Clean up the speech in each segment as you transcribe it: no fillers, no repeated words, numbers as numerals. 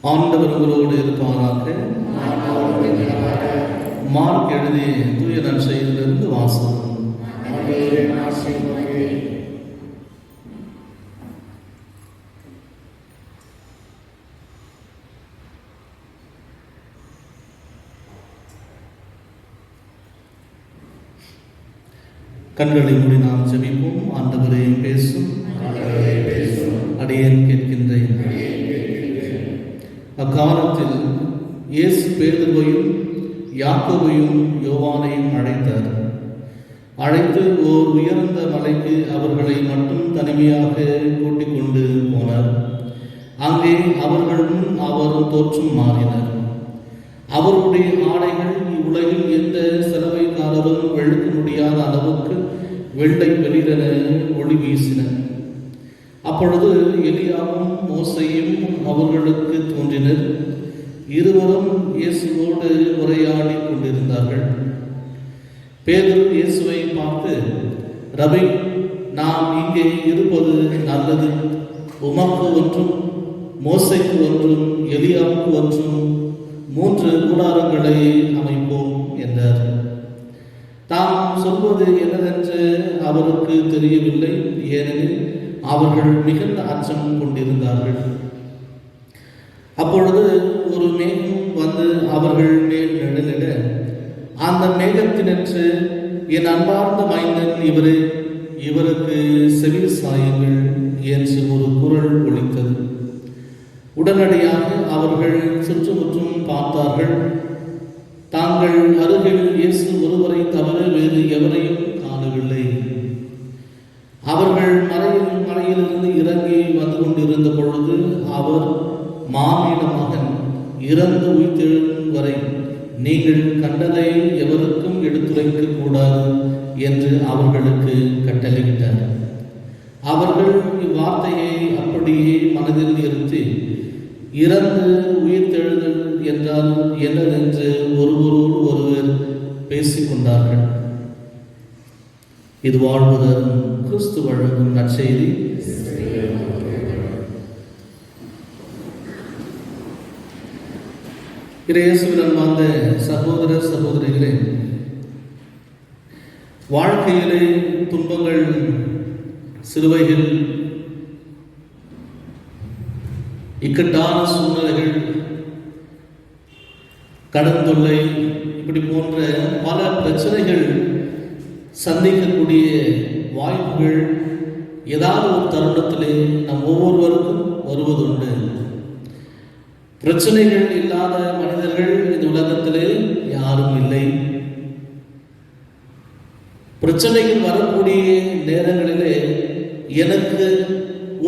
ஆண்டவர் உங்களோடு இருப்பாராக. மார்க் எழுதிய தூய நற்செய்தியிலிருந்து வாசகம். கண்களை மூடி நாம் ஜெபிப்போம். ஆண்டவரே பேசும், அடியேன் கேட்கின்றேன். அக்காலத்தில் இயேசு பேதுருவையும் யாக்கோபையும் யோவானையும் அழைத்தார். அழைத்து ஓர் உயர்ந்த மலைக்கு அவர்களை மட்டும் தனிமையாக கூட்டிக் கொண்டு போனார். அங்கே அவர்கள் முன் அவர் தோற்றம் மாறினர். அவருடைய ஆடைகள் இவ்வுலகில் எந்த செலவைக்காரரும் வெளுக்க முடியாத அளவுக்கு வெள்ளை வெளிரென ஒளி வீசின. அப்பொழுது எலியாவும் மோசையும் அவர்களுக்கு தோன்றினர். இருவரும் இயேசுவோடு உரையாடி கொண்டிருந்தார்கள். பேதுரு இயேசுவை பார்த்து, ரபி, நாம் இங்கே இருப்பது நல்லது. உமக்கு ஒன்றும், மோசைக்கு ஒன்றும், எலியாவுக்கு ஒன்றும் 3 கூடாரங்களை அமைப்போம் என்றார். தாம் சொல்வது என்னதென்று அவருக்கு தெரியவில்லை. ஏனெனில் அவர்கள் மிகுந்த அச்சம் கொண்டிருந்தார்கள். அப்பொழுது ஒரு மேகம் வந்து அவர்கள் மேல் நிழலிட, அந்த மேகத்தினின்று, என் அன்பார்ந்த மைந்தன் இவரே, இவருக்கு செவி சாயுங்கள் என்று ஒரு குரல் ஒலித்தது. உடனடியாக அவர்கள் சுற்றுமுற்றும் பார்த்தார்கள். தாங்கள் அருகில் இயேசு ஒருவரை தவிர வேறு எவரையும் காணவில்லை. அவர்கள் மலையிலிருந்து இறங்கி வந்து கொண்டிருந்த பொழுது அவர், மானிட மகன் இறந்து உயிர்த்தெழும் வரை நீங்கள் கண்டதை எவருக்கும் எடுத்துரைக்க கூடாது என்று அவர்களுக்கு கட்டளையிட்டார். அவர்கள் இவ்வார்த்தையை அப்படியே மனதில் நிறுத்தி, இறந்து உயிர்த்தெழுதல் என்றால் என்னதென்று ஒருவரோடு ஒருவர் பேசிக்கொண்டார்கள். இது வாழ்வுதரும் கிறிஸ்து வழங்கும் நற்செய்தி. இயேசுவின் வாழ்ந்த சகோதர சகோதரிகளே, வாழ்க்கையிலே துன்பங்கள், சிலுவைகள், இக்கட்டான சூழ்நிலைகள், கடன் தொல்லை, இப்படி போன்ற பல பிரச்சனைகள் சந்திக்கக்கூடிய வாய்ப்புகள் ஏதாவது ஒரு தருணத்திலே நம் ஒவ்வொருவருக்கும் வருவதுண்டு. பிரச்சனைகள் இல்லாத மனிதர்கள் இந்த உலகத்திலே யாரும் இல்லை. பிரச்சனைகள் வரக்கூடிய நேரங்களிலே எனக்கு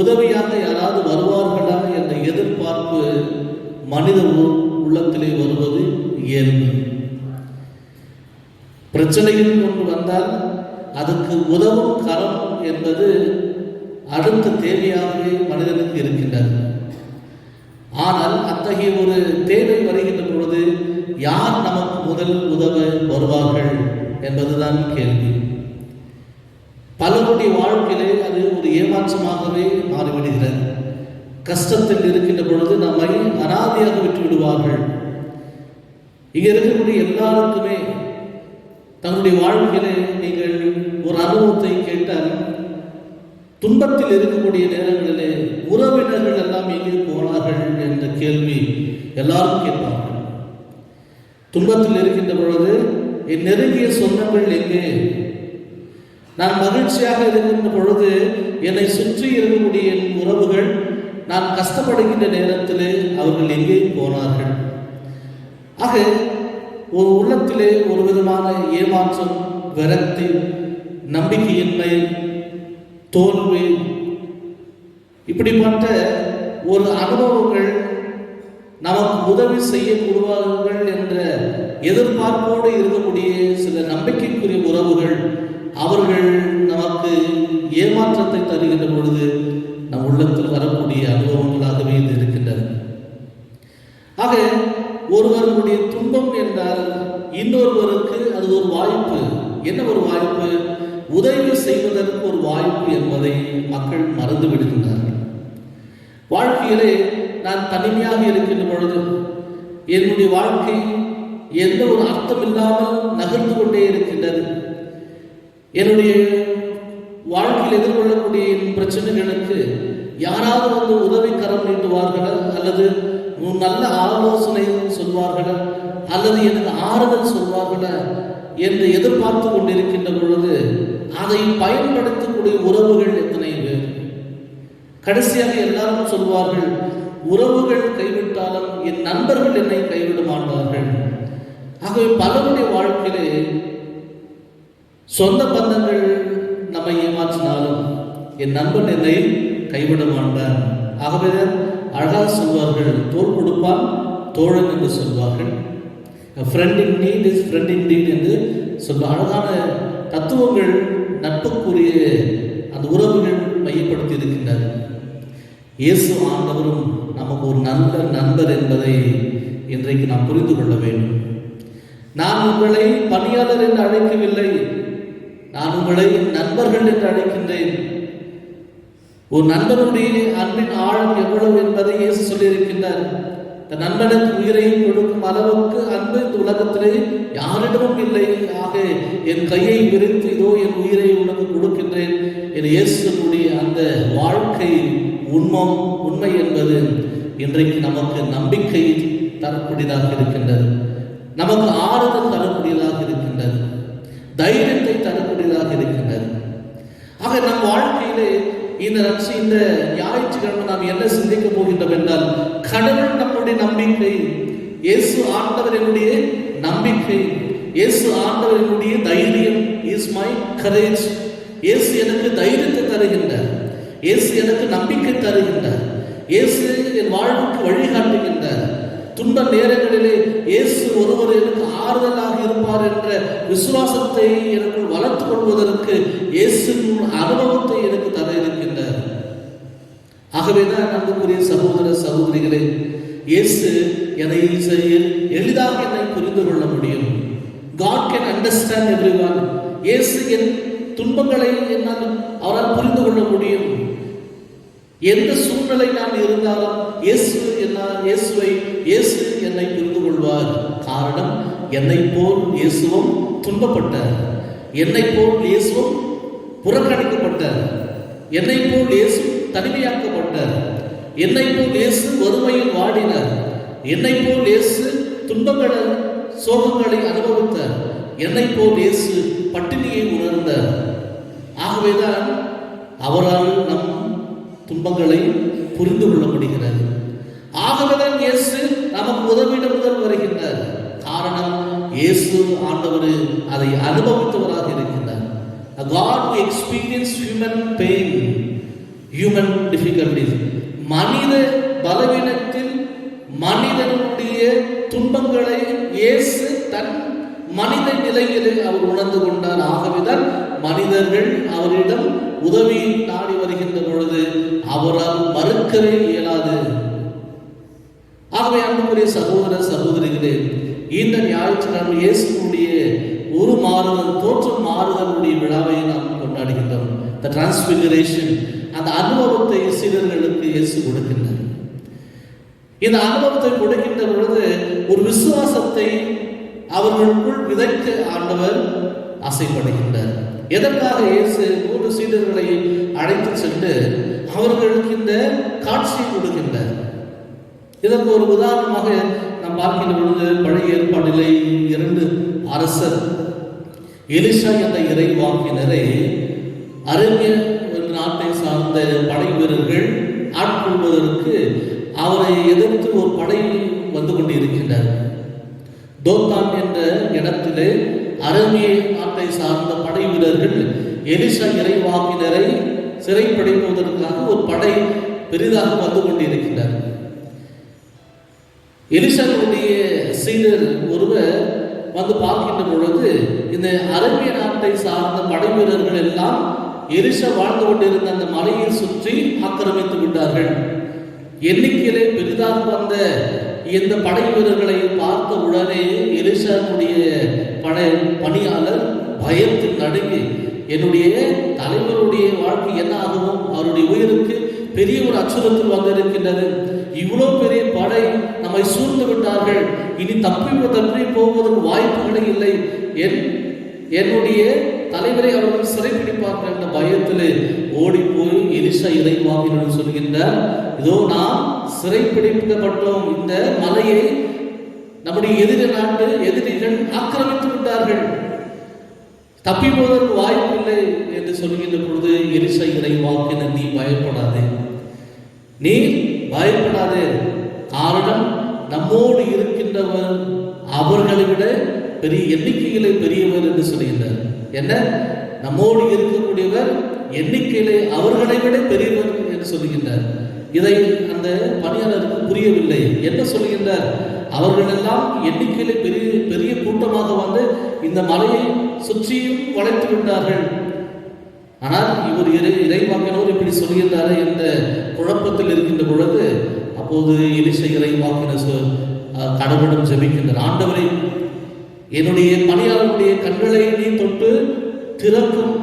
உதவியாக யாராவது வருவார்களா என்ற எதிர்பார்ப்பு மனித உள்ளத்திலே வருவது இயல்பு. பிரச்சனைகள் ஒன்று வந்தால் அதுக்கு உதவும் கரம் என்பது அடுத்த தேவையாகவே மனிதனுக்கு இருக்கின்றது. ஆனால் அத்தகைய ஒரு தேவை வருகின்ற பொழுது யார் நமக்கு முதல் உதவ வருவார்கள் என்பதுதான் கேள்வி. பலருடைய வாழ்க்கையிலே அது ஒரு ஏமாற்றமாகவே மாறிவிடுகிறது. கஷ்டத்தில் இருக்கின்ற பொழுது நம்மை அனாதையாக விட்டு விடுவார்கள். இங்கே இருக்கக்கூடிய எல்லாருக்குமே தன்னுடைய வாழ்க்கையிலே நீங்கள் ஒரு அனுபவத்தை கேட்டால், துன்பத்தில் இருக்கக்கூடிய நேரங்களிலே உறவினர்கள் எல்லாம் எங்கே போனார்கள் என்ற கேள்வி எல்லாரும் கேட்பார்கள். துன்பத்தில் இருக்கின்ற பொழுது என் நெருங்கிய சொந்தங்கள் எங்கே? நான் மகிழ்ச்சியாக இருக்கின்ற பொழுது என்னை சுற்றி இருக்கக்கூடிய என் உறவுகள் நான் கஷ்டப்படுகின்ற நேரத்திலே அவர்கள் எங்கே போனார்கள்? ஆக ஒரு உள்ளத்திலே ஒரு விதமான ஏமாற்றம், விரக்தி, நம்பிக்கையின்மை, தோல்வி, இப்படிப்பட்ட ஒரு அனுபவங்கள் நமக்கு உதவி செய்யக்கூடுவார்கள் என்ற எதிர்பார்ப்போடு இருக்கக்கூடிய சில நம்பிக்கைக்குரிய உறவுகள் அவர்கள் நமக்கு ஏமாற்றத்தை தருகின்ற பொழுது நம் உள்ளத்தில் வரக்கூடிய அனுபவங்களாகவே இது இருக்கின்றது. ஆக ஒருவருடைய துன்பம் என்றால் இன்னொருவருக்கு அது ஒரு வாய்ப்பு. என்ன ஒரு வாய்ப்பு? உதவி செய்வதற்கு ஒரு வாய்ப்பு என்பதை மக்கள் மறந்து விடுகின்றார்கள். வாழ்க்கையிலே நான் தனிமையாக இருக்கின்ற பொழுது என்னுடைய வாழ்க்கை எந்த ஒரு அர்த்தம் இல்லாமல் நகர்ந்து கொண்டே இருக்கின்றது. என்னுடைய வாழ்க்கையில் எதிர்கொள்ளக்கூடிய பிரச்சனைகளுக்கு யாராவது வந்து உதவி கரம் நீட்டுவார்களா, அல்லது நல்ல ஆலோசனை சொல்வார்களா, அல்லது எனக்கு ஆறுதல் சொல்வார்களா என்று எதிர்பார்த்து கொண்டிருக்கின்ற பொழுது அதை பயன்படுத்தக்கூடிய உறவுகள் எத்தனை பேர்? கடைசியாக எல்லாரும் சொல்வார்கள், உறவுகள் கைவிட்டாலும் என் நண்பர்கள் என்னை கைவிட மாட்டார்கள். ஆகவே பலருடைய வாழ்க்கையிலே சொந்த பந்தங்கள் நம்மை ஏமாற்றினாலும் என் நண்பன் என்னை கைவிட மாட்டான். ஆகவே அழகாக சொல்வார்கள், தோள் கொடுப்பான் தோழன் என்று சொல்வார்கள். Friend in need is friend in deed என்று சொல்ல அழகான தத்துவங்கள் நட்புக்குரிய அந்த உறவுகள் மையப்படுத்தி இருக்கின்றன. இயேசு ஆண்டவரும் நமக்கு ஒரு நல்ல நண்பர் என்பதை இன்றைக்கு நாம் புரிந்து கொள்ள வேண்டும். நான் உங்களை பணியாளர் என்று அழைக்கவில்லை, நான் உங்களை நண்பர்கள் என்று அழைக்கின்றேன். ஒரு நண்பனுடைய அன்பின் ஆழம் எவ்வளவு என்பதை இயேசு சொல்லியிருக்கின்றார். இந்த நண்பனுக்கு உயிரையும் கொடுக்கும் அளவுக்கு அன்பு இந்த உலகத்திலே யாரிடமும் இல்லை. ஆக என் கையை விரித்து இதோ என் உயிரை உனக்கு கொடுக்கின்றேன் என் இயேசுடைய அந்த வாழ்க்கை உண்மை என்பது இன்றைக்கு நமக்கு நம்பிக்கை தரக்கூடியதாக இருக்கின்றது, நமக்கு ஆறுதல் தரக்கூடியதாக இருக்கின்றது, தைரியத்தை தரக்கூடியதாக இருக்கின்றது. ஆக நம் வாழ்க்கையிலே இந்த ஞாயிற்றுக்கிழமை நாம் என்ன சிந்திக்க போகின்றோம் என்றால், கடவுள் நம்முடைய நம்பிக்கை, இயேசு ஆண்டவர் என்னுடைய நம்பிக்கை, இயேசு ஆண்டவர் என்னுடைய தைரியம், இஸ் மை கரேஜ். இயேசு எனக்கு தைரியத்தை தருகின்றார், இயேசு எனக்கு நம்பிக்கை தருகின்றார், இயேசு என் வாழ்வுக்கு வழிகாட்டுகின்றார். துன்ப நேரங்களிலே இயேசு ஒருவர் எனக்கு ஆறுதலாக இருப்பார் என்ற விசுவாசத்தை எனக்குள் வளர்த்துக் கொள்வதற்கு இயேசுவின் அனுபவத்தை எனக்கு தர இருக்கின்றார். ஆகவேதான் அன்புக்குரிய சகோதர சகோதரிகளே, இயேசு என்னை எளிதாக என்னை புரிந்து கொள்ள முடியும். God can understand everyone. இயேசு என் துன்பங்களை என்னால் அவரால் புரிந்து கொள்ள முடியும். எந்த சூழ்நிலை நான் இருந்தாலும் இயேசு என்னை புரிந்து கொள்வார். காரணம், என்னை போல் இயேசுவும் துன்பப்பட்டார், என்னை போல் இயேசுவும் புறக்கணிக்கப்பட்டார், என்னை போல் இயேசு தனிமையாக்கப்பட்டார், என்னை போல் இயேசு வறுமையில் வாடினார், என்னை போல் இயேசு துன்பங்களை சோகங்களை அனுபவித்தார், என்னை போல் இயேசு பட்டினியை உணர்ந்தார். ஆகவேதான் அவரால் நம் துன்பங்களை புரிந்து கொள்ள முடிகிறது. ஆகவேதான் இயேசு நமக்கு உதவிட முதல் வருகின்றார். காரணம், இயேசு ஆண்டவர் அதை அனுபவித்தவராக இருக்கின்றார். A God who experienced human pain, human difficulties. மனித பலவீனத்தில் மனிதனுடைய துன்பங்களை இயேசு தன் மனித நிலையிலே அவர் உணர்ந்து கொண்டார். ஆகவேதான் மனிதர்கள் அவரிடம் உதவி நாடி வருகின்ற பொழுது அவரால் மறுக்கவே இயலாது. ஆகவே அன்புக்குரிய சகோதர சகோதரிகளே, இந்த ஞாயிற்றுக்கிழமை இயேசுடைய ஒரு மாறுதல், தோற்றம் மாறுதலுடைய விழாவை நாம் கொண்டாடுகின்றோம். The transfiguration, அந்த அனுபவத்தை சீடர்களுக்கு இயேசு கொடுக்கின்றார். இந்த அனுபவத்தை கொடுக்கின்ற பொழுது ஒரு விசுவாசத்தை அவர்களுக்குள் விதைக்க ஆண்டவர் ஆசைப்படுகின்றார். எதற்காக இயேசு 3 சீடர்களை அழைத்து சென்று அவர்களுக்கு இந்த காட்சியை கொடுக்கின்றார்? இதற்கு ஒரு உதாரணமாக நாம் பார்க்கின்ற பொழுது பழைய ஏற்பாட்டிலே 2 அரசர் எலிஷா என்ற இறைவாக்கினரை அரேபிய நாட்டை சார்ந்த படை வீரர்கள் ஆட்கொள்வதற்கு அவரை எதிர்த்து ஒரு படை வந்து கொண்டிருக்கின்றார். தோத்தான் என்ற இடத்திலே அரேபிய நாட்டை சார்ந்த படை வீரர்கள் எலிஷா இறைவாக்கினரை சிறைப்பிடிப்பதற்காக ஒரு படை பெரிதாக வந்து கொண்டிருக்கின்றார். எலிசாவுடைய சீடர் ஒருவர் வந்து பார்க்கின்ற பொழுது இந்த அரேபிய நாட்டை சார்ந்த படை வீரர்கள் எல்லாம் எலிசா வாழ்ந்து கொண்டிருந்த அந்த மலையை சுற்றி ஆக்கிரமித்து விட்டார்கள். எண்ணிக்கையிலே பெரிதாக வந்த இந்த படை வீரர்களை பார்த்த உடனே எலிசாவுடைய பணியாளர் பயத்தில் நடுங்கி, என்னுடைய தலைவருடைய வாழ்க்கை என்ன ஆகவும், அவருடைய உயிருக்கு பெரிய ஒரு அச்சுறுத்தல் வந்திருக்கின்றது. இவ்வளவு பெரிய படை நம்மை சூழ்ந்து விட்டார்கள், இனி தப்பி போவதற்கு வாய்ப்புகளே இல்லை, என்னுடைய தலைவரை அவர்கள் சிறைப்பிடிப்பார்கள் என்ற பயத்திலே ஓடி போய் எலிசா இறைவாக்கினர் சொல்கின்றார், இதோ நாம் சிறைப்பிடிக்கப்பட்டோம், இந்த மலையை நம்முடைய எதிரிகள் ஆக்கிரமித்து விட்டார்கள், தப்பி போவதற்கு வாய்ப்பில்லை என்று சொல்கின்ற பொழுது எலிசா இறைவாக்கினர், நீ பயப்படாதே, நீ பயப்படாதே, காரணம் நம்மோடு இருக்கின்றவர் அவர்களை விட பெரிய எண்ணிக்கையிலே பெரியவர் என்று சொல்கின்றார். என்ன, நம்மோடு இருக்கக்கூடியவர் எண்ணிக்கையிலே அவர்களை விட பெரியவர் என்று சொல்கின்றார். இதை அந்த பணியாளருக்கு புரியவில்லை. என்ன சொல்கின்றார், அவர்கள் எல்லாம் எண்ணிக்கையிலே பெரிய பெரிய கூட்டமாக வந்து இந்த மலையை சுற்றியும் வளைத்து விட்டார்கள். ஆனால் இவர் இறைவாக்கினர் இப்படி சொல்கின்றார் என்ற குழப்பத்தில் இருக்கின்ற பொழுது அப்போது எலிசா இறைவாக்கினர் கடவுளிடம் ஜெபிக்கின்றார், ஆண்டவரே, என்னுடைய பணியாளருடைய கண்களை நீ தொட்டு திறக்கும்,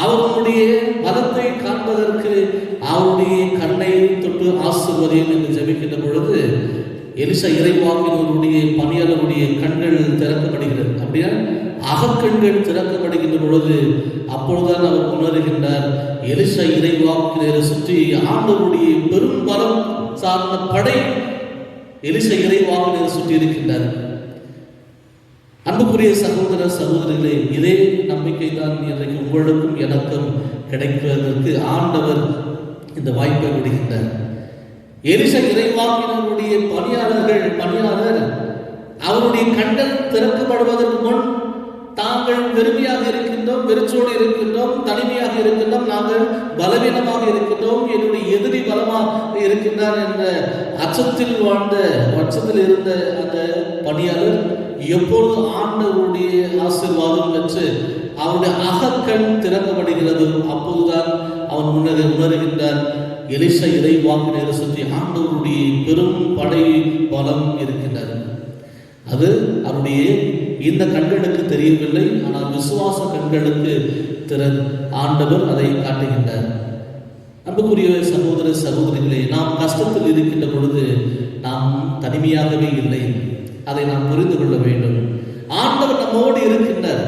அவருடைய பலத்தை காண்பதற்கு அவருடைய கண்ணை தொட்டு ஆசீர்வதியும் என்று ஜெபிக்கின்ற பொழுது எலிசா இறைவாக்கினருடைய பணியாளருடைய கண்கள் திறக்கப்படுகிறது. அப்படின்னா அகக்கண்கள் திறக்கப்படுகின்ற பொழுது அப்பொழுதுதான் அவர் உணர்கின்றார், எலிசா இறைவாக்கினரை சுற்றி ஆண்டவருடைய பெரும் பலம் சார்ந்த படை எலிசா இறைவாக்கினரை சுற்றி இருக்கின்றார். அன்புக்குரிய சகோதர சகோதரிகளே, இதே நம்பிக்கை தான் இன்றைக்கு உங்களுக்கும் எனக்கும் கிடைப்பதற்கு ஆண்டவர் இந்த வாய்ப்பை விடுகின்றார். எலிசா இறைவாக்கினருடைய பணியாளர் அவருடைய கண்கள் திறக்கப்படுவதற்கு முன் தாங்கள் வெறுமையாக இருக்கின்றோம், வெறிச்சோடு இருக்கின்றோம், தனிமையாக இருக்கின்றோம், நாங்கள் பலவீனமாக இருக்கின்றோம், என்னுடைய எதிரி பலமாக இருக்கின்றான் என்ற அச்சத்தில் இருந்த அந்த பணியாளர் எப்பொழுது ஆண்டவருடைய ஆசீர்வாதம் பெற்று அவருடைய அகக்கண் திறக்கப்படுகிறது, அப்போதுதான் அவன் உணர்கின்றார், எலிசா இறைவாக்கினரை சுற்றி ஆண்டவருடைய பெரும் படை பலம் இருக்கின்றது. அது அவருடைய இந்த கண்களுக்கு தெரியவில்லை, ஆனால் விசுவாச கண்களுக்கு ஆண்டவர் அதை காட்டுகின்றார். அன்புக்குரிய சகோதர சகோதரிகளே, நாம் கஷ்டத்தில் இருக்கின்ற பொழுது நாம் தனிமையாகவே இல்லை, அதை நாம் புரிந்து கொள்ள வேண்டும். ஆண்டவர் நம்மோடு இருக்கின்றார்.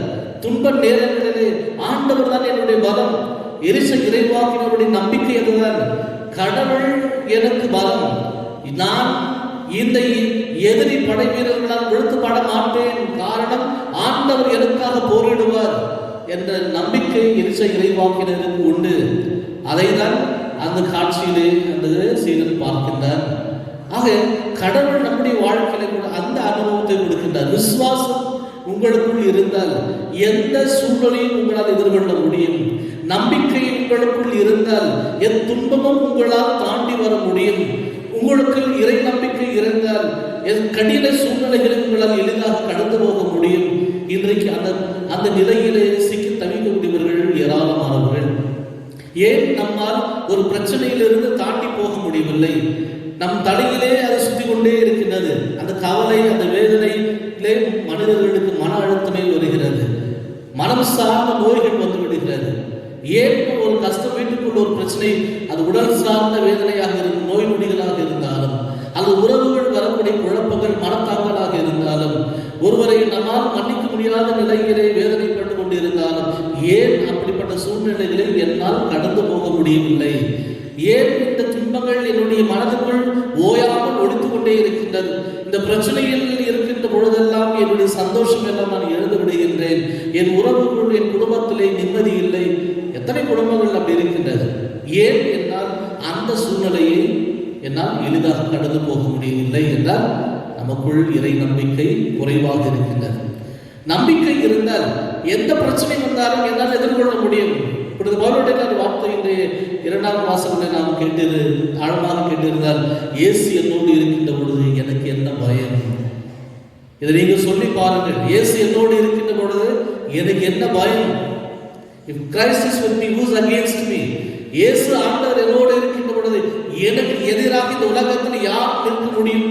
துன்ப நேரங்களிலே ஆண்டவர் தான் என்னுடைய பலம். எலிசா இறைவாக்கினருடைய நம்பிக்கை அதுதான், கடவுள் எனக்கு பலம், நான் இந்த எதிரி படை வீரர்களால் விழுத்து பாட மாட்டேன், காரணம் ஆண்டவர் எனக்காக போரிடுவார் என்ற நம்பிக்கை எலிசா இறைவாக்கினருக்கு உண்டு. அதைதான் அந்த காட்சியிலே அந்த சீடன் பார்க்கின்றார். ஆக கடவுள் நம்முடைய வாழ்க்கையில கூட அந்த அனுபவத்தை கொடுக்கின்றார். விசுவாசம் உங்களுக்குள் இருந்தால் எந்த சூழ்நிலையும் உங்களால் எதிர்கொள்ள முடியும். நம்பிக்கை உங்களுக்குள் இருந்தால் என் துன்பமும் உங்களால் தாண்டி வர முடியும். உங்களுக்கு இறை நம்பிக்கை இருந்தால் என் கடின சூழ்நிலைகளை உங்களால் எளிதாக கடந்து போக முடியும். இன்றைக்கு அந்த நிலையிலே சிக்கி தவிக்கக்கூடியவர்கள் ஏராளமானவர்கள். ஏன் நம்மால் ஒரு பிரச்சனையிலிருந்து தாண்டி போக முடியவில்லை? நம் தலையிலே அது சுத்தி கொண்டே இருக்கின்றது. அந்த கவலை, அந்த வேதனையிலே மனிதர்களுக்கு மன அழுத்தமே வருகிறது, மனம் சார்ந்த நோய்கள் வந்து விடுகிறது. ஏன் ஒரு கஷ்டம், வீட்டுக்குள்ள ஒரு பிரச்சனை, அது உடல் சார்ந்த வேதனையாக இருக்கும், நோய் நொடிகளாக இருந்தாலும், அது உறவுகள் வரக்கூடிய குழப்பங்கள், மனத்தாக்கலாக இருந்தாலும், ஒருவரை நம்மால் மன்னிக்க முடியாத நிலையிலே வேதனைப்பட்டு கொண்டு இருந்தாலும், ஏன் அப்படிப்பட்ட சூழ்நிலைகளில் என்னால் கடந்து போக முடியவில்லை? ஏன் இந்த துன்பங்கள் என்னுடைய மனதுக்குள் ஓயாமல் ஒழித்து கொண்டே இருக்கின்றது? இந்த பிரச்சனையில் இருக்கின்ற பொழுதெல்லாம் என்னுடைய சந்தோஷம் எல்லாம் நான் இழந்து விடுகின்றேன். என் உறவுகள், என் குடும்பத்திலே நிம்மதி இல்லை. எத்தனை குடும்பங்கள் அப்படி இருக்கின்றது? ஏன் என்னால் அந்த சூழ்நிலையை என்னால் எளிதாக கடந்து போக முடியவில்லை என்றால் நமக்குள் இறை நம்பிக்கை குறைவாக இருக்கின்றது. நம்பிக்கை இருந்தால் எந்த பிரச்சனை வந்தாலும் என்னால் எதிர்கொள்ள முடியும். இப்பொழுது பவுலுடைய வார்த்தை இரண்டாவது வாசகத்தை நாம் ஆழமாக கேட்டிருந்தால், இயேசு என்னோடு இருக்கின்ற பொழுது எனக்கு என்ன பயம்? இதை நீங்கள் சொல்லி பாருங்கள். இயேசு என்னோடு இருக்கின்ற பொழுது எனக்கு என்ன பயம்? If Christ is with me, who is against me? இயேசு ஆண்டவர் என்னோடு இருக்கின்ற பொழுது எனக்கு எதிராக இந்த உலகத்தில் யார் நிற்க முடியும்?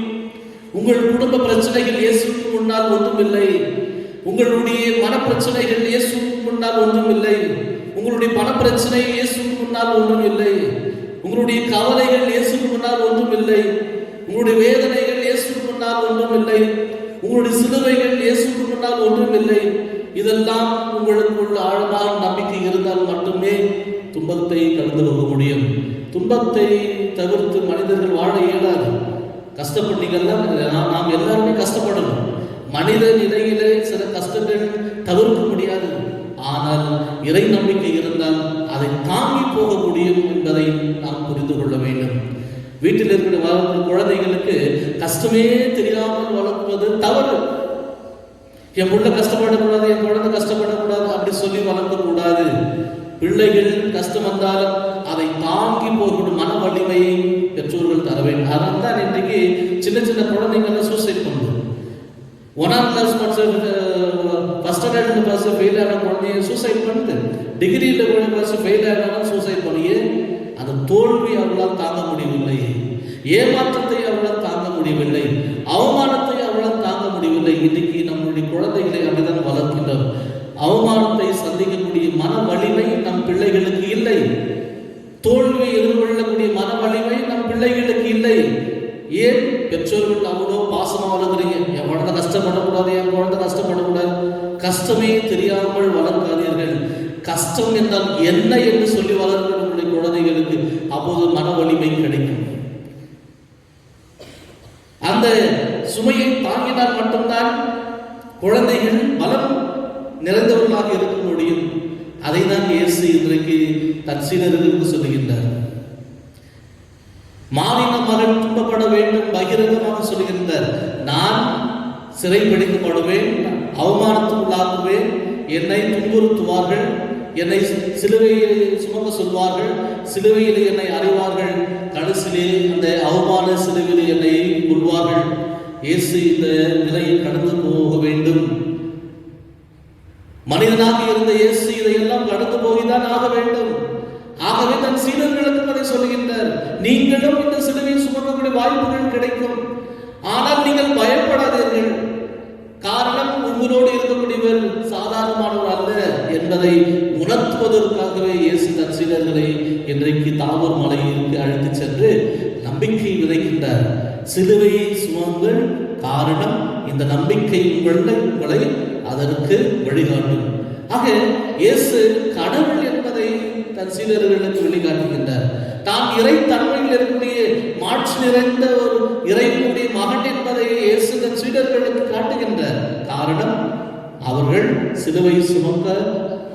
உங்கள் குடும்ப பிரச்சனைகள் இயேசுக்கு முன்னால் ஒன்றுமில்லை. உங்களுடைய மன பிரச்சனைகள் இயேசுக்கு முன்னால் ஒன்றுமில்லை. உங்களுடைய பண பிரச்சனை இயேசுக்கு முன்னால் ஒன்றும் இல்லை. உங்களுடைய கவலைகள் இயேசுக்கு முன்னால் ஒன்றும் இல்லை. உங்களுடைய வேதனைகள் இயேசுக்கு முன்னால் ஒன்றும் இல்லை. உங்களுடைய சிலுவைகள் இயேசுக்கு முன்னால் ஒன்றும் இல்லை. இதெல்லாம் உங்களுக்குள்ள ஆழமான நம்பிக்கை இருந்தால் மட்டுமே துன்பத்தை கடந்து போக முடியும். துன்பத்தை தவிர்த்து மனிதர்கள் வாழ இயலாது. கஷ்டப்பட்டீங்கன்னா நாம் எல்லாருமே கஷ்டப்படணும். மனித நிலையிலே சில கஷ்டங்கள் தவிர்க்க முடியாது. ஆனால் இறை நம்பிக்கை இருந்தால் அதை தாங்கி போக முடியும் என்பதை நாம் புரிந்து கொள்ள வேண்டும். வீட்டில் இருக்கிற வளர்க்கும் குழந்தைகளுக்கு கஷ்டமே தெரியாமல் வளர்ப்பது தவறு. என் பிள்ளை கஷ்டப்படக்கூடாது, என் குழந்தை கஷ்டப்படக்கூடாது அப்படி சொல்லி வளர்க்கக்கூடாது. பிள்ளைகள் கஷ்டம் வந்தாலும் அதை தாங்கி போகக்கூடிய மன வலிமையை பெற்றோர்கள் தர வேண்டும். அதனால தான் இன்றைக்கு சின்ன சின்ன குழந்தைங்கள்லாம் சூசைட் பண்ணுது. 1ஆம் class first standard class fail ஆன குழந்தைய சூசைட் பண்ணுது. டிகிரியில் கிளாஸ் ஃபெயில் ஆனாலும் சூசைட் பண்ணியே அந்த தோல்வி அவளால் தாங்க முடியவில்லை, ஏமாற்றத்தை அவளால் தாங்க முடியவில்லை, அவமானத்தை அவளால் தாங்க முடியவில்லை. இன்னைக்கு நம்முடைய குழந்தைகளை அப்படிதான் வளர்க்கின்றோம். அவமானத்தை சந்திக்கக்கூடிய மன வலிமை நம் பிள்ளைகளுக்கு இல்லை. தோல்வியை எதிர்கொள்ளக்கூடிய மன வலிமை நம் பிள்ளைகளுக்கு இல்லை. ஏன்? பெற்றோர்கள் அவ்வளோ பாசமா வளர்க்குறீங்க. என் குழந்தை கஷ்டப்படக்கூடாது, என் குழந்தை கஷ்டப்படக்கூடாது. கஷ்டமே தெரியாமல் வளர்க்காதீர்கள். கஷ்டம் என்றால் என்ன என்று சொல்லி வளர்க்கிற நம்முடைய குழந்தைகளுக்கு அப்போது மன வலிமை கிடைக்கும். அந்த சுமையை தாங்கினால் மட்டும்தான் குழந்தைகள் பலம் நிறைந்தவர்களாக இருக்க முடியும். அதை தான் இயேசு இன்றைக்கு தன் சீடர்களுக்கு சொல்லுகின்றார். மானின மகன் துன்பப்பட வேண்டும் பகிரங்கமாக சொல்லுகின்றார். நான் சிறைப்பிடிக்கப்படுவேன், அவமானத்துக்குள்ளாக்குவேன், என்னை துன்புறுத்துவார்கள், என்னை சிலுவையில் சுமக்க சொல்வார்கள், சிலுவையில் என்னை அறிவார்கள், கடைசியிலே அந்த அவமான சிலுவையில் என்னை கொள்வார்கள். இயேசு இந்த நிலையை கடந்து போக வேண்டும். மனிதனாக இருந்த இயேசு இதையெல்லாம் கடந்து போய்தான் ஆக வேண்டும். ஆகவே தன் சீடர்களுக்கு அதை சொல்லுகின்றார். நீங்களும் இந்த சிலுவையை சுமக்கக்கூடிய வாய்ப்புகள் கிடைக்கும். ஆனால் நீங்கள் பயப்படாதீர்கள். காரணம், உங்களோடு இருக்கக்கூடியவர் சாதாரணமானவர் அல்ல என்பதை உணர்த்துவதற்காகவே இயேசு தன் சீடர்களை இன்றைக்கு தாவூர் மலையிற்கு அழைத்து சென்று நம்பிக்கை விதைக்கின்றார். சிலுவையை சுமங்கள், காரணம் இந்த நம்பிக்கை உங்களை அதற்கு வழிகாட்டும். ஆக இயேசு கடவுள் என்பதை தன் சீடர்களுக்கு வெளிக்காட்டுகின்றார். தான் இறை தன்மையில் இருக்கக்கூடிய மாட்சி நிறைந்த ஒரு இறைவனுடைய மகன் என்பதை இயேசு தன் சீடர்களுக்கு காட்டுகின்றார். காரணம், அவர்கள் சிலுவை சுமக்க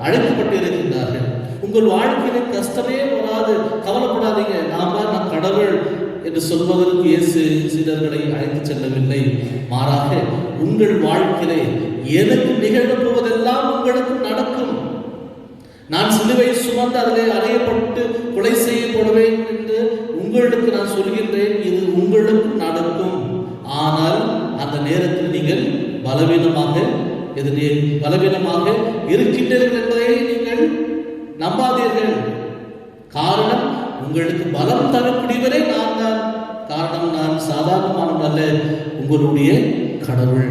அழைக்கப்பட்டிருக்கின்றார்கள். உங்கள் வாழ்க்கையில கஷ்டமே வராது, கவலைப்படாதீங்க, நான் கடவுள் என்று சொல்வதற்கு இயேசு சீடர்களை அழைத்து செல்லவில்லை. மாறாக உங்கள் வாழ்க்கையிலே எனக்கு நிகழப்போவதெல்லாம் உங்களுக்கு நடக்கும். நான் சிலுவை சுமந்து அதிலே அறையப்பட்டு கொலை செய்யப்படுவேன் என்று உங்களுக்கு நான் சொல்கின்றேன். இது உங்களுக்கு நடக்கும். ஆனால் அந்த நேரத்தில் நீங்கள் பலவீனமாக இருக்கின்றீர்கள் என்பதை நீங்கள் நம்பாதீர்கள். காரணம், உங்களுக்கு பலம் தரக்கூடியவரே நான் தான். காரணம், நான் சாதாரணமானவன் அல்ல, உங்களுடைய கடவுள்.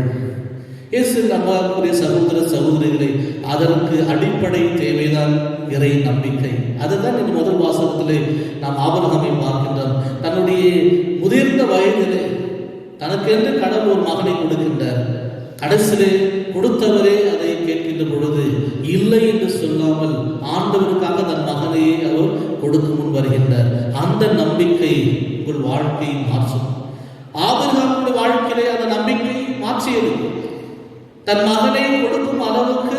இயேசு நம்மளுடைய சகோதர சகோதரிகளை, அதற்கு அடிப்படை தேவைதான் இறை நம்பிக்கை. அதுதான் இந்த முதல் வாசகத்திலே நாம் ஆபிரகாமை பார்க்கின்றோம். தன்னுடைய முதிர்ந்த வயதிலே தனக்கென்று கடவுள் ஒரு மகனை கொடுக்கின்றார். கடைசியிலே கொடுத்தவரே அதை கேட்கின்ற பொழுது இல்லை என்று சொல்லாமல் ஆண்டவருக்காக தன் மகனையே அவர் கொடுக்க முன் வருகின்றார். அந்த நம்பிக்கை உங்கள் வாழ்க்கையை மாற்றும். ஆபிரகாமுடைய வாழ்க்கையிலே அந்த நம்பிக்கை மாற்றியது. தன் மகனை கொடுக்கும் அளவுக்கு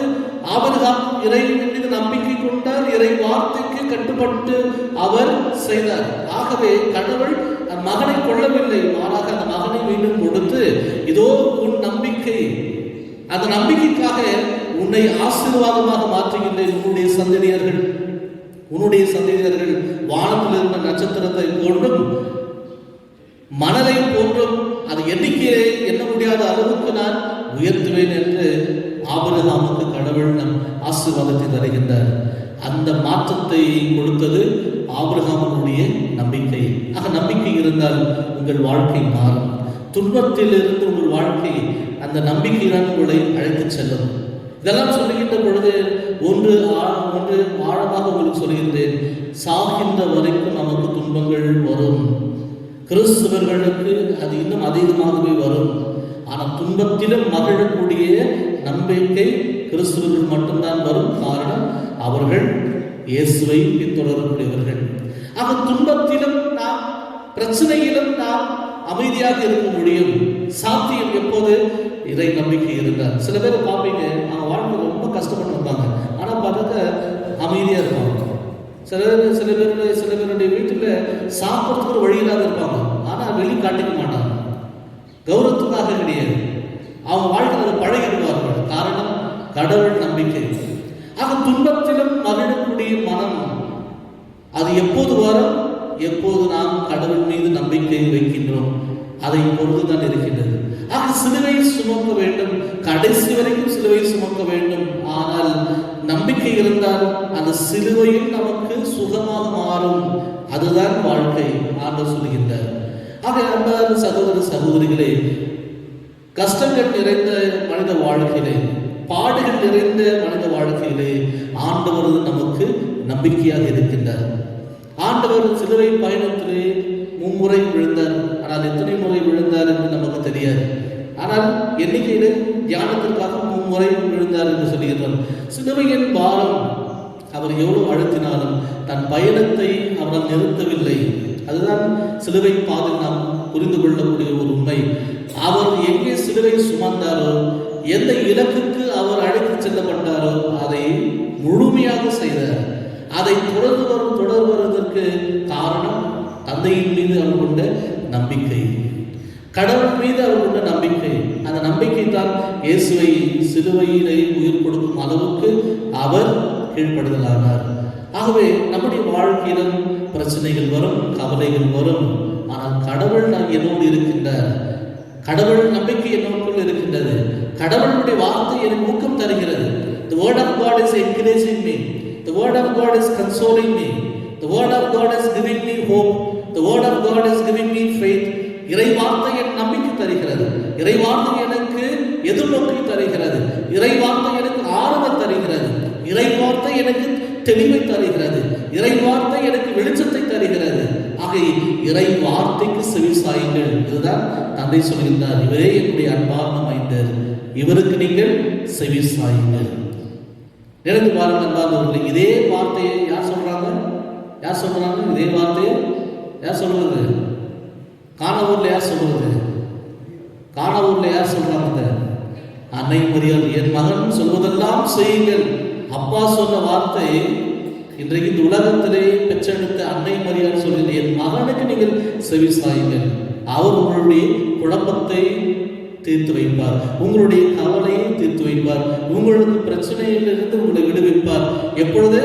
ஆபிரகாம் இறைவன் மீது நம்பிக்கை கொண்டார். இறை வார்த்தைக்கு கட்டுப்பட்டு அவர் செய்தார். ஆகவே கடவுள் அந்த மகனை கொள்ளவில்லை, மாறாக அந்த மகனை மீண்டும் கொடுத்து, இதோ உன் நம்பிக்கை, அந்த நம்பிக்கைக்காக உன்னை ஆசீர்வாதமாக மாற்றுகின்றேன். உன்னுடைய சந்ததியர்கள் வானத்தில் இருந்த நட்சத்திரத்தை போன்றும் மணலை போன்றும் அது எண்ணிக்கையை எண்ண முடியாத அளவுக்கு நான் உயர்த்துவேன் என்று ஆபிரகாமுக்கு கடவுள் ஆசீர்வாதத்தை தருகின்றார். அந்த மாற்றத்தை கொடுத்தது ஆபிரகாமுடைய நம்பிக்கை. ஆக நம்பிக்கை இருந்தால் உங்கள் வாழ்க்கை மாறும். துன்பத்தில் இருந்து உங்கள் வாழ்க்கை அந்த நம்பிக்கை தான் உங்களை அழைத்து செல்லும். இதெல்லாம் சொல்லுகின்ற பொழுது ஒன்று ஆழமாக உங்களுக்கு சொல்கின்றேன். சாகின்ற வரைக்கும் நமக்கு துன்பங்கள் வரும். கிறிஸ்தவர்களுக்கு அது இன்னும் அதிகமாகவே வரும். ஆனால் துன்பத்திலும் மகிழக்கூடிய நம்பிக்கை கிறிஸ்தவர்கள் மட்டும்தான் வரும். காரணம், அவர்கள் இயேசுவை பின்தொடரக்கூடியவர்கள். ஆக துன்பத்திலும் நாம், பிரச்சனையிலும் நாம் அமைதியாக இருக்க முடியும். சாத்தியம் எப்போது? இறை நம்பிக்கை இருந்தார். சில பேர் பார்ப்பீங்க, அவங்க வாழ்க்கை ரொம்ப கஷ்டப்பட்டு இருப்பாங்க, ஆனால் பார்த்தாக்க அமைதியாக இருப்பாங்க. சில பேருடைய வீட்டில் சாப்பிட்றதுக்கு ஒரு வழி இல்லாத இருப்பாங்க, ஆனால் வெளி காட்டிக்க மாட்டாங்க. கௌரவத்துக்காக கிடையாது, அவங்க வாழ்க்கையில் பழகிடுவார்கள். காரணம், கடவுள் நம்பிக்கை. ஆக துன்பத்திலும் மகிழக்கூடிய மனம் அது எப்போது வரும்? எப்போது நாம் கடவுள் மீது நம்பிக்கை வைக்கின்றோம், அதை பொறுத்துதான் இருக்கின்றது. ஆக சிலுவை சுமக்க வேண்டும், கடைசி வரைக்கும் சிலுவை சுமக்க வேண்டும். ஆனால் நம்பிக்கை இருந்தால் அந்த சிலுவையும் நமக்கு சுகமாக மாறும். அதுதான் வாழ்க்கை ஆண்டவர் சொல்கின்றார். ஆக அன்பார்ந்த சகோதர சகோதரிகளே, கஷ்டங்கள் நிறைந்த மனித வாழ்க்கையிலே, பாடுகள் நிறைந்த மனித வாழ்க்கையிலே ஆண்டவர் நமக்கு நம்பிக்கையாக இருக்கின்றார். ஆண்டவர் சிலுவை பயணத்திலே 3 முறை விழுந்தார். ஆனால் எத்தனை முறை விழுந்தார் என்று நமக்கு தெரியாது. ஆனால் எண்ணிக்கையிலே தியானத்திற்காக 3 முறை விழுந்தார் என்று சொல்கிறார். சிலுவையின் பாரம் அவர் எவ்வளவு அழுத்தினாலும் தன் பயணத்தை அவரால் நிறுத்தவில்லை. அதுதான் சிலுவை பாதையில் நாம் புரிந்து கொள்ளக்கூடிய ஒரு உண்மை. அவர் எங்கே சிலுவை சுமந்தாரோ, எந்த இலக்குக்கு அவர் அழைத்து செல்லப்பட்டாரோ அதை முழுமையாக செய்தார். அதை தொடர்வதற்கு காரணம் தந்தையின் மீது அவர் கொண்ட நம்பிக்கை, கடவுள் மீது அவர் கொண்ட நம்பிக்கை. அந்த நம்பிக்கை தான் இயேசுவை சிலுவையிலே உயிர் கொடுக்கும் அளவுக்கு அவர் கீழ்ப்படுதலானார். ஆகவே நம்முடைய வாழ்க்கையிலும் பிரச்சனைகள் வரும், கவலைகள் வரும். ஆனால் கடவுள் என்னோடு இருக்கின்றார். கடவுள் நம்பிக்கை என்னோடு இருக்கின்றது. கடவுளுடைய வார்த்தை எனக்கு ஊக்கம் தருகிறது. The word of God is encouraging me. The word of God is consoling me. The word of God is giving me hope. The word of God is giving me faith. இறை வார்த்தை எனக்கு நம்பிக்கை தருகிறது. இறை வார்த்தை எனக்கு எதிர்நோக்கை தருகிறது. இறை வார்த்தை எனக்கு ஆறுதல் தருகிறது. இறை வார்த்தை எனக்கு தெளிவை தருகிறது. இறை வார்த்தை எனக்கு வெளிச்சத்தை தருகிறது. ஆக இறை வார்த்தைக்கு செவி சாயுங்கள். இதுதான் தந்தை சொல்கின்றார். இவரே என்னுடைய அன்பார்ந்த மைந்தர், இவருக்கு நீங்கள் செவி சாயுங்கள். நினைத்து பாருங்கள் அன்பார்ந்தவர்களே, இதே வார்த்தையை யார் சொல்றாங்க? இதே வார்த்தையை யார் சொல்றது? காணவூர்ல யார் சொல்றது? யார் சொல்றாங்க? அன்னை மரியாள், என் மகன் சொல்வதெல்லாம் செய்யுங்கள். அப்பா சொன்ன வார்த்தை இன்றைக்கு இந்த உலகத்திலே பெற்றெடுத்த அன்னை மரியாள் சொல்கிறது, என் மகனுக்கு நீங்கள் செவி சாயுங்கள். அவர் உங்களுடைய குழப்பத்தை தீர்த்து வைப்பார், உங்களுடைய கவலையை தீர்த்து வைப்பார், உங்களுக்கு பிரச்சனையிலிருந்து உங்களை விடுவிப்பார். எப்பொழுது?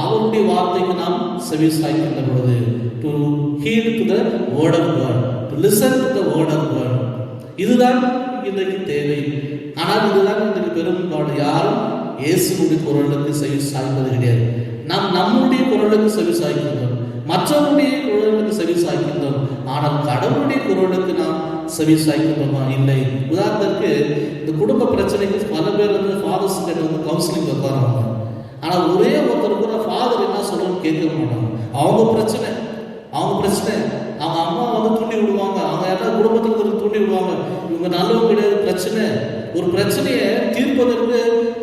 அவருடைய வார்த்தைக்கு நாம் செவி சாய்க்கின்ற பொழுது. To heed to the word of God, to listen to the word of God. இதுதான் இன்றைக்கு தேவை. ஆனால் இதுதான் இன்றைக்கு பெரும்பாடு யாரும் இயேசுடைய குரலுக்கு செவி சாய்ப்பது கிடையாது. நாம் நம்முடைய குரலுக்கு செவி சாய்க்கின்றோம், மற்றவருடைய குரலுக்கு செவி சாய்க்கின்றோம். ஆனால் கடவுளுடைய குரலுக்கு நாம் செவி சாய்க்கின்றோமா? இல்லை. உதாரணத்திற்கு இந்த குடும்ப பிரச்சனைக்கு பல பேர் ஃபாதர்ஸ் கிட்ட கவுன்சிலிங் உட்காருவாங்க. ஆனால் ஒரே ஒருத்தர் கூட ஃபாதர் என்ன சொல்றோம்னு கேட்க மாட்டாங்க. அவங்க பிரச்சனை அவங்க அம்மா தூண்டி விடுவாங்க, அவங்க யாராவது குடும்பத்தில் தூண்டி விடுவாங்க. இவங்க நல்லவங்க கிடையாது. ஒரு பிரச்சனையை தீர்ப்பதற்கு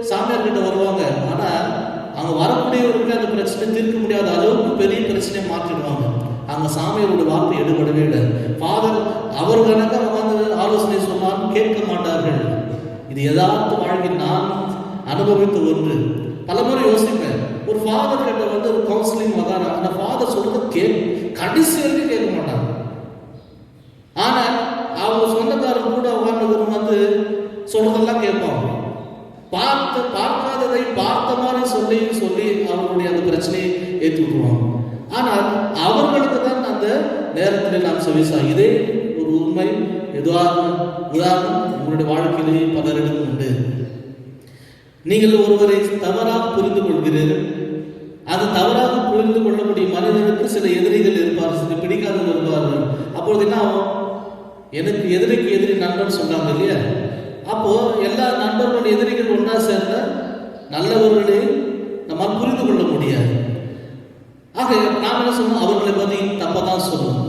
சாமியார் கிட்ட வருவாங்க. ஆனால் அவங்க வரக்கூடியவருக்கு அந்த பிரச்சனை தீர்க்க முடியாத அளவுக்கு பெரிய பிரச்சனையை மாற்றிடுவாங்க. அங்கே சாமியாரோட வார்த்தை எடுபடவே இல்லை. ஃபாதர் அவர் கணக்காக ஆலோசனை சொன்னாலும் கேட்க மாட்டார்கள். இது யதார்த்த வாழ்க்கையில் நான் அனுபவித்த ஒன்று. பலமுறை யோசிப்பேன், ஒரு ஃபாதர் கிட்ட ஒரு கவுன்சிலிங் வந்தாங்க, அந்த ஃபாதர் சொல்றது கடைசி வரைக்கும் கேட்க மாட்டாங்க. ஆனால் அவங்க சொந்தக்காரர் கூட உட்கார்ந்து சொல்றதெல்லாம் கேட்பாங்க. பார்க்காததை பார்த்த மாதிரி சொல்லி அவர்களுடைய அந்த பிரச்சனையை ஏற்றி விட்டுருவாங்க. ஆனால் அவர்களுக்கு தான் அந்த நேரத்தில் நாம் செவிசா. இதே ஒரு உண்மை உதாரணம் உங்களுடைய வாழ்க்கையிலே பலரிடம் உண்டு. நீங்கள் ஒருவரை தவறாக புரிந்து கொள்கிறீர்கள். அது தவறாக புரிந்து கொள்ளக்கூடிய மனிதனுக்கு சில எதிரிகள் இருப்பார்கள், சில பிடிக்காதவர்கள் இருப்பார்கள். அப்பொழுது என்ன ஆகும்? எனக்கு எதிரிக்கு எதிரி நண்பன் சொன்னாங்க இல்லையா? அப்போ எல்லா நண்பர்கள் எதிரிகள் ஒன்றா சேர்ந்த நல்லவர்களே நம்மால் புரிந்து கொள்ள முடியாது. ஆக நாம் என்ன சொல்லணும், அவர்களை பற்றி தப்ப தான் சொல்லணும்.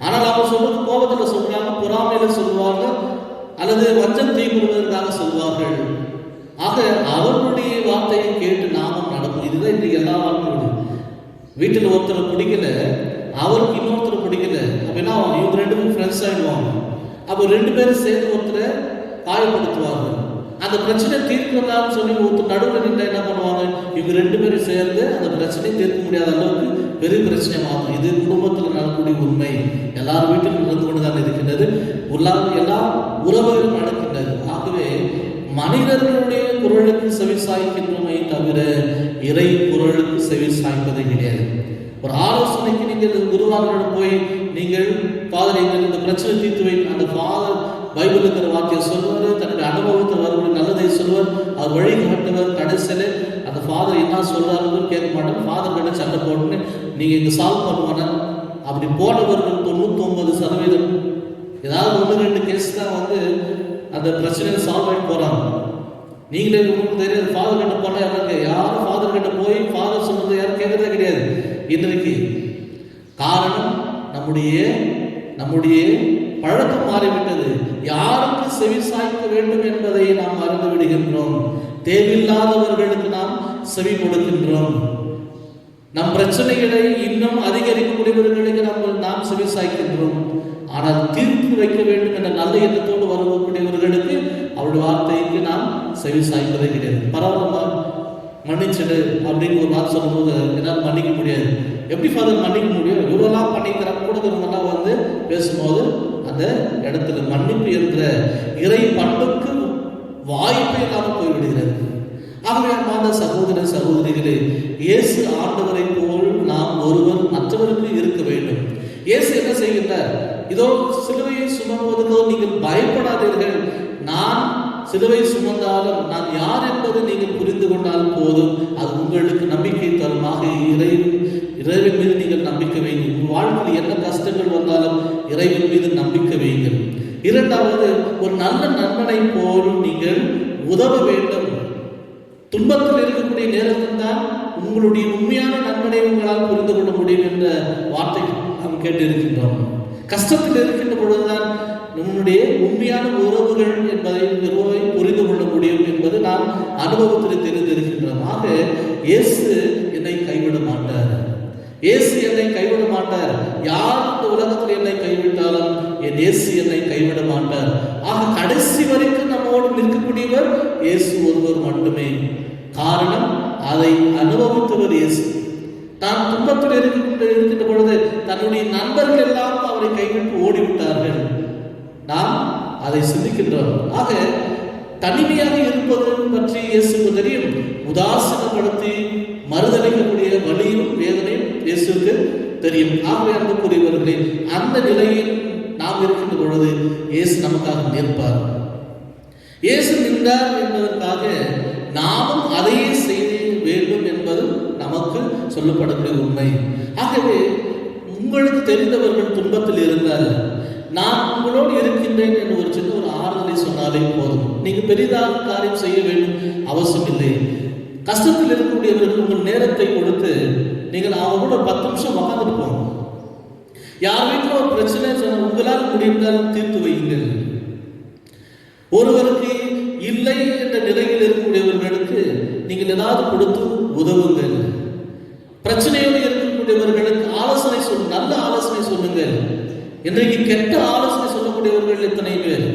ஆனால் அவங்க சொல்றது கோபத்தில் சொல்றாங்க, பொறாமையில சொல்லுவாங்க, அல்லது வஞ்சம் தீவிடுவதற்காக சொல்வார்கள். ஆக அவர்களுடைய வார்த்தையை கேட்டு நாமும் நடக்கும். இதுதான் இன்றைக்கு எல்லா வாழ்க்கையும். வீட்டில் ஒருத்தர் பிடிக்கல, அவருக்கு இன்னொருத்தர் பிடிக்கல அப்படின்னா இவங்க ரெண்டு பேரும் ஃப்ரெண்ட்ஸ் ஆகிடுவாங்க. அப்போ ரெண்டு பேரும் சேர்ந்து ஒருத்தரை காயப்படுத்துவாங்க. அந்த பிரச்சனை தீர்க்கலாம்னு சொல்லி ஒருத்தர் நடுவில் நின்று என்ன பண்ணுவாங்க, இவங்க ரெண்டு பேரும் சேர்ந்து அந்த பிரச்சனையை தீர்க்க முடியாத அளவுக்கு பெரிய பிரச்சனையாகும். இது குடும்பத்தில் நடக்கக்கூடிய உண்மை, எல்லார் வீட்டிலும் நடந்து கொண்டுதான் இருக்கின்றது, எல்லா உறவுகளும் நடக்கின்றது. ஆகவே மனிதர்களுடைய குரலுக்கு செவி சாய்க்கின்றோமே தவிர இறை குரலுக்கு செவி சாய்ப்பது கிடையாது. ஒரு ஆலோசனைக்கு நீங்கள் குருவாளரிடம் போய் நீங்கள் ஃபாதர் எங்கள் இந்த பிரச்சனை தீர்த்து வை, அந்த ஃபாதர் பைபிள் இருக்கிற வார்த்தையை சொல்லுவார், தன்னுடைய அனுபவத்தில் வரக்கூடிய நல்லதை சொல்லுவார், அவர் வழி காட்டுவார். கடைசியில் அந்த ஃபாதர் என்ன சொல்றாருன்னு கேட்க மாட்டாங்க. ஃபாதர் கிட்ட சண்டை போட்டுன்னு நீங்கள் இங்கே சால்வ் பண்ணுவானா? அப்படி போனவர்கள் 99% ஏதாவது 1-2 கேஸ் தான் அந்த பிரச்சனையை சால்வ் ஆகி போகிறாங்க. நீங்களே உங்களுக்கு தெரியாது, ஃபாதர் கிட்ட போனால் யாரும் யாரும் ஃபாதர் கிட்ட போய் ஃபாதர் சொல்றது யாரும் கேட்கறதே கிடையாது இன்றைக்கு. காரணம் நம்முடைய பழக்கம் மாறிவிட்டது. யாருக்கு செவி சாய்க்க வேண்டும் என்பதை நாம் மறந்து விடுகின்றோம். தேவையில்லாதவர்களுக்கு நாம் செவி கொடுக்கின்றோம். நம் பிரச்சனைகளை இன்னும் அதிகரிக்கக்கூடியவர்களுக்கு நாம் செவி சாய்க்கின்றோம். ஆனால் தீர்த்து வைக்க வேண்டும் என்ற நல்ல எண்ணத்தோடு வரக்கூடியவர்களுக்கு அவருடைய வார்த்தைக்கு நாம் செவி சாய்ப்பதே கிடையாது. பரவாயில்ல மன்னிச்சிடு அப்படின்னு ஒரு வார்த்தை சொல்லும்போது என்னால் மன்னிக்க முடியாது. எப்படி ஃபாதர் மன்னிக்க முடியும்? இவ்வளோலாம் பண்ணிக்கிறாங்க கொடுக்குறவங்கலாம் பேசும்போது அந்த இடத்துல மன்னிப்பு என்ற இறை பண்புக்கு வாய்ப்பே இல்லாமல் போய்விடுகிறது. ஆகவே அன்பான சகோதர சகோதரிகளே, இயேசு ஆண்டவரை போல் நாம் ஒருவர் மற்றவருக்கு இருக்க வேண்டும். இயேசு என்ன செய்கின்றார்? இதோ சிலுவையை சுமந்துவதற்கோ நீங்கள் பயப்படாதீர்கள், நான் சிலுவை சுமந்தாலும் நான் யார் என்பதை நீங்கள் புரிந்து கொண்டால் போதும், அது உங்களுக்கு நம்பிக்கை தருமாக. இறைவன் மீது நீங்கள் நம்பிக்கை வைங்கள். உங்கள் வாழ்க்கையில் என்ன கஷ்டங்கள் வந்தாலும் இறைவன் மீது நம்பிக்கை வைங்கள். இரண்டாவது, ஒரு நல்ல நண்பனை போலும் நீங்கள் உதவ வேண்டும். துன்பத்தில் இருக்கக்கூடிய நேரத்தில் தான் உங்களுடைய உண்மையான நண்பனை உங்களால் புரிந்து கொள்ள முடியும் என்ற வார்த்தை நாம் கேட்டிருக்கின்றோம். கஷ்டத்தில் இருக்கின்ற பொழுதுதான் நம்முடைய உண்மையான உறவுகள் என்பதை புரிந்து கொள்ள முடியும் என்பது நாம் அனுபவத்தில் தெரிந்திருக்கின்றோம். ஆக இயேசு என்னை கைவிட மாட்டார். இயேசு என்னை கைவிட மாட்டார். யார் இந்த உலகத்தில் என்னை கைவிட்டாலும் என் இயேசு என்னை கைவிட மாட்டார். ஆக கடைசி வரைக்கும் நம்மோடு நிற்கக்கூடியவர் இயேசு ஒருவர் மட்டுமே. காரணம், அதை அனுபவித்தவர் இயேசு. தான் துன்பத்தில் இருக்கின்ற பொழுது தன்னுடைய நண்பர்கள் எல்லாம் அவரை கைவிட்டு ஓடிவிட்டார்கள். நாம் அதை சிந்திக்கின்றோம். ஆக தனிமையாக இருப்பது பற்றி இயேசுக்கு தெரியும். உதாசீனப்படுத்தி மறுதளிக்கக்கூடிய வலியும் வேதனையும் இயேசுக்கு தெரியும். ஆகவே அன்புக்குரியவர்களே, அந்த நிலையில் நாம் இருக்கின்ற பொழுது இயேசு நமக்காக நிற்பார். இயேசு நின்றார் என்பதற்காக நாமும் அதையே செய்ய வேண்டும் என்பது நமக்கு சொல்லப்படக்கூடிய உண்மை. ஆகவே உங்களுக்கு தெரிந்தவர்கள் துன்பத்தில் இருந்தால் நான் உங்களோடு இருக்கின்றேன் என்று ஒரு சின்ன ஒரு ஆறுதலை சொன்னாலே போதும். நீங்க பெரிதாக காரியம் செய்ய வேண்டும் அவசியம் இல்லை. கஷ்டத்தில் இருக்கக்கூடியவர்கள் உங்கள் நேரத்தை கொடுத்து நீங்கள் அவங்க கூட 10 நிமிஷம் உட்கார்ந்துட்டு போங்க. யார் வீட்டில் ஒரு பிரச்சனை உங்களால் முடிந்தால் தீர்த்து வையுங்கள். ஒருவருக்கு இல்லை என்ற நிலையில் இருக்கக்கூடியவர்களுக்கு நீங்கள் ஏதாவது கொடுத்து உதவுங்கள். பிரச்சனையோடு இருக்கக்கூடியவர்களுக்கு ஆலோசனை நல்ல ஆலோசனை சொல்லுங்கள். இன்றைக்கு கெட்ட ஆலோசனை சொல்லக்கூடியவர்கள் எத்தனை பேர்.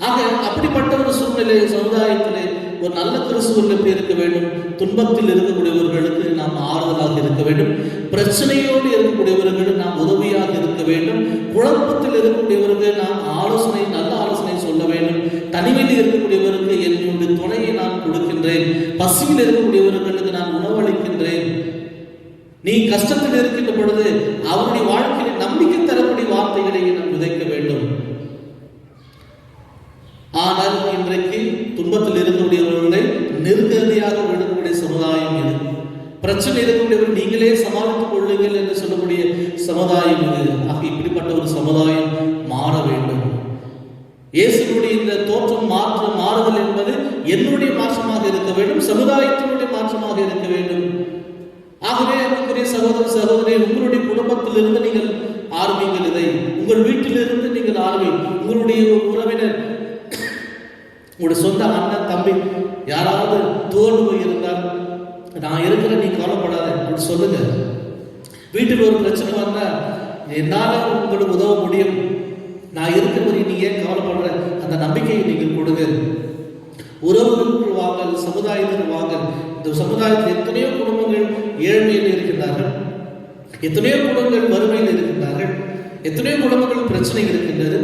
ஆக அப்படிப்பட்ட ஒரு சூழ்நிலை சமுதாயத்திலே ஒரு நல்ல கிறிஸ்துவர்கள் எப்படி இருக்க வேண்டும்? துன்பத்தில் இருக்கக்கூடியவர்களுக்கு நாம் ஆறுதலாக இருக்க வேண்டும். பிரச்சனையோடு இருக்கக்கூடியவர்களுக்கு நாம் உதவியாக இருக்க வேண்டும். குழப்பத்தில் இருக்கக்கூடியவர்கள் நாம் நல்ல ஆலோசனை சொல்ல வேண்டும். தனிமையில் இருக்கக்கூடியவருக்கு என்னுடைய துணையை நான் கொடுக்கின்றேன். பசியில் இருக்கக்கூடியவர்களுக்கு நான் உணவளிக்கின்றேன். நீ கஷ்டத்தில் இருக்கின்ற பொழுது அவருடைய வாழ்க்கையில் நம்பிக்கை தரக்கூடிய வார்த்தைகளை நாம் விதைக்க வேண்டும். ஆனால் இன்றைக்கு துன்பத்தில் இருக்கக்கூடியவர்களை நிர்கதியாக விடக்கூடிய சமுதாயம் இது. பிரச்சனை இருக்கக்கூடியவர் நீங்களே சமாளித்துக் கொள்ளுங்கள் என்று சொல்லக்கூடிய சமுதாயம் இது. ஆக இப்படிப்பட்ட ஒரு சமுதாயம் மாற வேண்டும். இயேசுடைய இந்த தோற்றம் மாறுதல் என்பது என்னுடைய மாற்றமாக இருக்க வேண்டும், சமுதாயத்தினுடைய மாற்றமாக இருக்க வேண்டும். ஆகவே அன்புக்குரிய சகோதர சகோதரி, உங்களுடைய குடும்பத்திலிருந்து நீங்கள் ஆரம்பிங்கள். இதை உங்கள் வீட்டிலிருந்து நீங்கள் ஆரம்பிங்கள். உங்களுடைய உறவினர், உங்களுடைய சொந்த அண்ணன் தம்பி யாராவது தோல்வி போய் இருந்தால், நான் இருக்கிற, நீ கவலைப்படாத அப்படி சொல்லுங்க. வீட்டில் ஒரு பிரச்சனை வந்தா, என்னால உங்களுக்கு உதவ முடியும், நான் இருக்கிறவரை நீ ஏன் கவலைப்படுற, அந்த நம்பிக்கையை நீங்கள் கொடுங்க. உறவுகளுக்கு வாங்கல், சமுதாயத்திற்கு வாங்கல். இந்த சமுதாயத்தில் எத்தனையோ குடும்பங்கள் ஏழ்மையில் இருக்கின்றார்கள், எத்தனையோ குடும்பங்கள் வறுமையில் இருக்கின்றார்கள், எத்தனையோ குடும்பங்கள் பிரச்சனை இருக்கின்றது.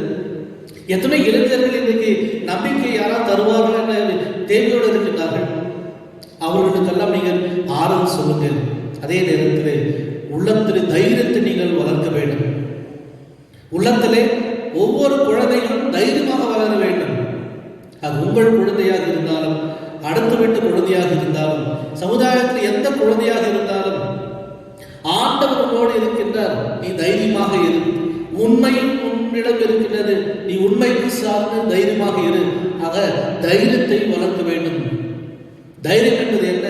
எத்தனை இளைஞர்கள் இன்னைக்கு நம்பிக்கை யாராவது தருவார்கள் என்ற தேவையோடு இருக்கின்றார்கள். அவர்களுக்கெல்லாம் நீங்கள் ஆறுதல் சொல்லுங்கள். அதே நேரத்தில் உள்ளத்திலே தைரியத்தை நீங்கள் வளர்க்க வேண்டும். உள்ளத்திலே ஒவ்வொரு குழந்தைகளும் தைரியமாக வளர வேண்டும். அது உங்கள் குழந்தையாக இருந்தாலும், அடுத்த வீட்டு குழந்தையாக இருந்தாலும், சமுதாயத்தில் எந்த குழந்தையாக இருந்தாலும், ஆண்டவரோடு இருக்கின்றார். நீ தைரியமாக இரு. உண்மையும் உன்னிடம் இருக்கின்றது, நீ உண்மைக்கு சார்ந்து தைரியமாக இரு. ஆக தைரியத்தை வளர்க்க வேண்டும். தைரியம் என்பது என்ன?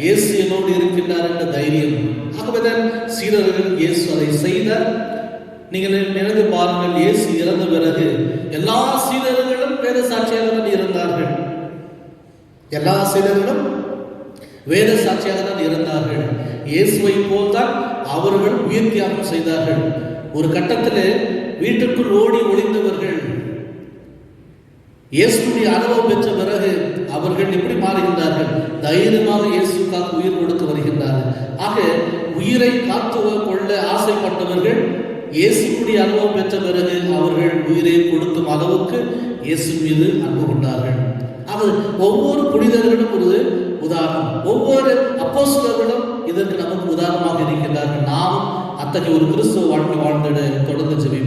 இயேசு என்னோடு இருக்கின்றார் என்ற தைரியம். ஆகவேதான் சீடர்கள் இயேசு அதை செய்தார். நீங்கள் நினைத்து பாருங்கள், இயேசு இறந்த பிறகு எல்லா சீடர்களும் வேத சாட்சியாக தான் இருந்தார்கள். எல்லா சீடர்களும் வேத சாட்சியாக தான் இருந்தார்கள். இயேசுவை போல்தான் அவர்கள் உயிர் தியாகம் செய்தார்கள். ஒரு கட்டத்தில் வீட்டுக்குள் ஓடி ஒளிந்தவர்கள் இயேசுடைய அனுபவம் பெற்ற பிறகு அவர்கள் எப்படி மாறுகின்றார்கள்? தைரியமாக இயேசுக்காக உயிர் கொடுத்து வருகின்றார்கள். ஆக உயிரை காத்து கொள்ள ஆசைப்பட்டவர்கள் இயேசுடைய அனுபவம் பெற்ற பிறகு அவர்கள் உயிரை கொடுக்கும் அளவுக்கு இயேசு மீது அன்பு கொண்டார்கள். ஆக ஒவ்வொரு புனிதர்களும் ஒரு உதாரணம், ஒவ்வொரு அப்போஸ்தலர்களும் இதற்கு நமக்கு உதாரணமாக இருக்கின்றார்கள். நாம் அத்தகைய ஒரு கிறிஸ்துவ வாழ்க்கை வாழ்ந்திட தொடர்ந்து ஜெபிப்போம்.